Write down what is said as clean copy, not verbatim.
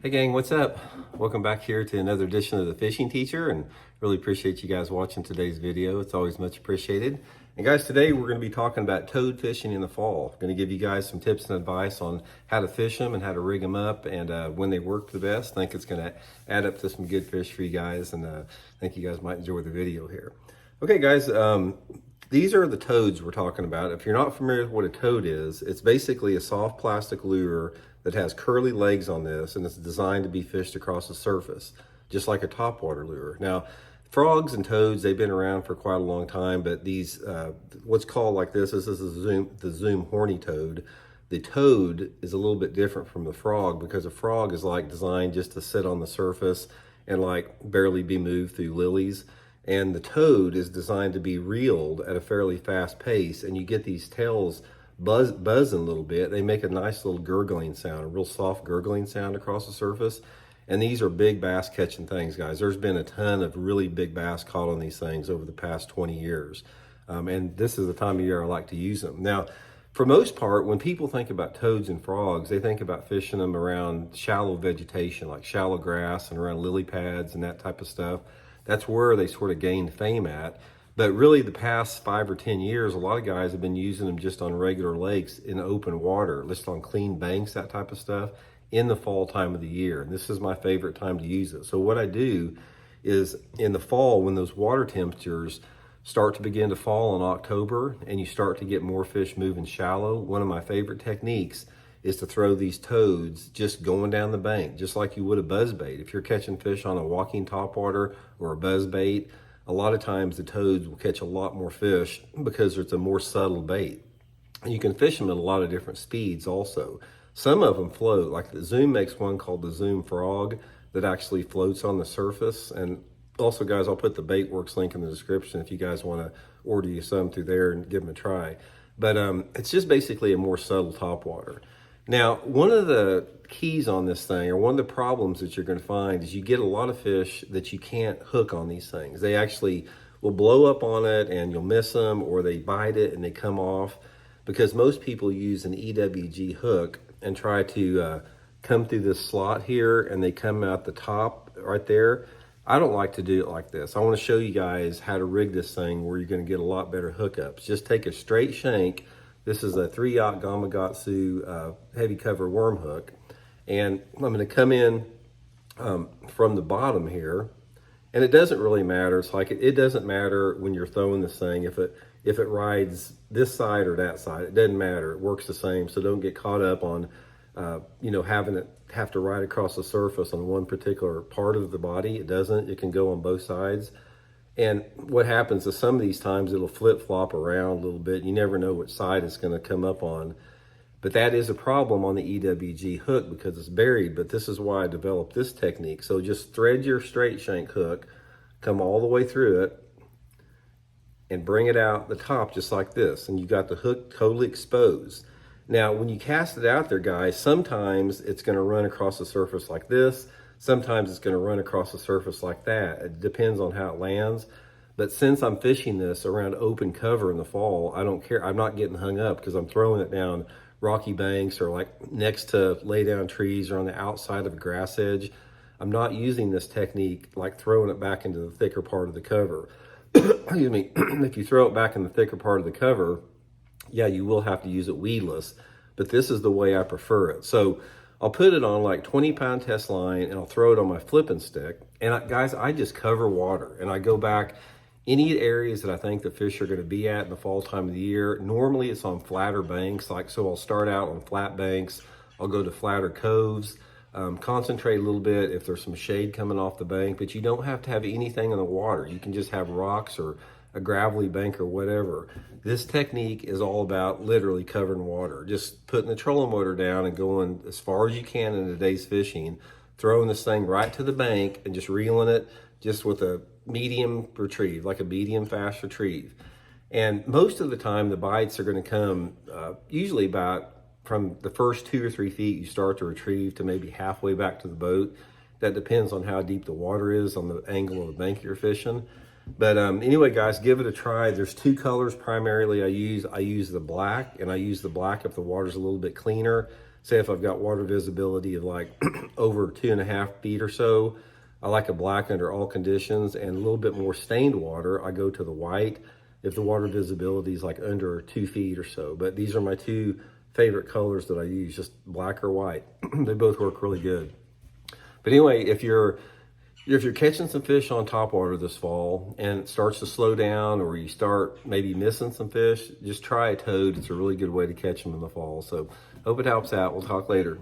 Hey gang, what's up? Welcome back here to another edition of The Fishing Teacher, and really appreciate you guys watching today's video. It's always much appreciated. And guys, today we're going to be talking about toad fishing in the fall. I'm going to give you guys some tips and advice on how to fish them and how to rig them up and when they work the best. I think it's going to add up to some good fish for you guys, and I think you guys might enjoy the video here. Okay guys, these are the toads we're talking about. If you're not familiar with what a toad is, it's basically a soft plastic lure that has curly legs on this, and it's designed to be fished across the surface, just like a topwater lure. Now, frogs and toads, they've been around for quite a long time, but these, what's called like this is the Zoom horny toad. The toad is a little bit different from the frog because a frog is like designed just to sit on the surface and like barely be moved through lilies. And the toad is designed to be reeled at a fairly fast pace, and you get these tails buzzing a little bit. They make a nice little gurgling sound, a real soft gurgling sound across the surface. And these are big bass catching things, guys. There's been a ton of really big bass caught on these things over the past 20 years. And this is the time of year I like to use them. Now, for most part, when people think about toads and frogs, they think about fishing them around shallow vegetation, like shallow grass and around lily pads and that type of stuff. That's where they sort of gained fame at. But really the past 5 or 10 years, a lot of guys have been using them just on regular lakes in open water, just on clean banks, that type of stuff, in the fall time of the year. And this is my favorite time to use it. So what I do is in the fall, when those water temperatures start to begin to fall in October and you start to get more fish moving shallow, one of my favorite techniques is to throw these toads just going down the bank, just like you would a buzzbait. If you're catching fish on a walking topwater or a buzzbait, a lot of times the toads will catch a lot more fish because it's a more subtle bait. And you can fish them at a lot of different speeds also. Some of them float, like the Zoom makes one called the Zoom Frog that actually floats on the surface. And also guys, I'll put the Baitworks link in the description if you guys want to order you some through there and give them a try. But it's just basically a more subtle topwater. Now, one of the keys on this thing, or one of the problems that you're going to find, is you get a lot of fish that you can't hook on these things. They actually will blow up on it and you'll miss them, or they bite it and they come off, because most people use an EWG hook and try to come through this slot here and they come out the top right there. I don't like to do it like this. I want to show you guys how to rig this thing where you're going to get a lot better hookups. Just take a straight shank. This is a 3/0 Gamakatsu heavy cover worm hook. And I'm going to come in from the bottom here. And it doesn't really matter. It's like it doesn't matter when you're throwing this thing if it rides this side or that side. It doesn't matter. It works the same. So don't get caught up on having it have to ride across the surface on one particular part of the body. It doesn't. It can go on both sides. And what happens is some of these times it'll flip-flop around a little bit. You never know which side it's going to come up on. But that is a problem on the EWG hook because it's buried. But this is why I developed this technique. So just thread your straight shank hook, come all the way through it, and bring it out the top just like this. And you got the hook totally exposed. Now, when you cast it out there, guys, sometimes it's going to run across the surface like this. Sometimes it's going to run across the surface like that. It depends on how it lands. But since I'm fishing this around open cover in the fall, I don't care. I'm not getting hung up because I'm throwing it down rocky banks or like next to lay down trees or on the outside of a grass edge. I'm not using this technique like throwing it back into the thicker part of the cover. Excuse me. If you throw it back in the thicker part of the cover, yeah, you will have to use it weedless. But this is the way I prefer it. So I'll put it on like 20-pound test line and I'll throw it on my flipping stick. And guys, I just cover water and I go back any areas that I think the fish are going to be at in the fall time of the year. Normally it's on flatter banks, so I'll start out on flat banks. I'll go to flatter coves, concentrate a little bit if there's some shade coming off the bank, but you don't have to have anything in the water. You can just have rocks or a gravelly bank or whatever. This technique is all about literally covering water, just putting the trolling motor down and going as far as you can in a day's fishing, throwing this thing right to the bank and just reeling it just with a medium retrieve, like a medium fast retrieve. And most of the time the bites are going to come usually about from the first 2 or 3 feet you start to retrieve to maybe halfway back to the boat. That depends on how deep the water is on the angle of the bank you're fishing. But anyway, guys, give it a try. There's 2 colors primarily I use. I use the black, and I use the black if the water's a little bit cleaner. say if I've got water visibility of like over 2.5 feet or so, I like a black under all conditions, and a little bit more stained water, I go to the white if the water visibility is like under 2 feet or so. But these are my two favorite colors that I use, just black or white. They both work really good. But anyway, if you're catching some fish on topwater this fall and it starts to slow down, or you start maybe missing some fish, just try a toad. It's a really good way to catch them in the fall. So hope it helps out. We'll talk later.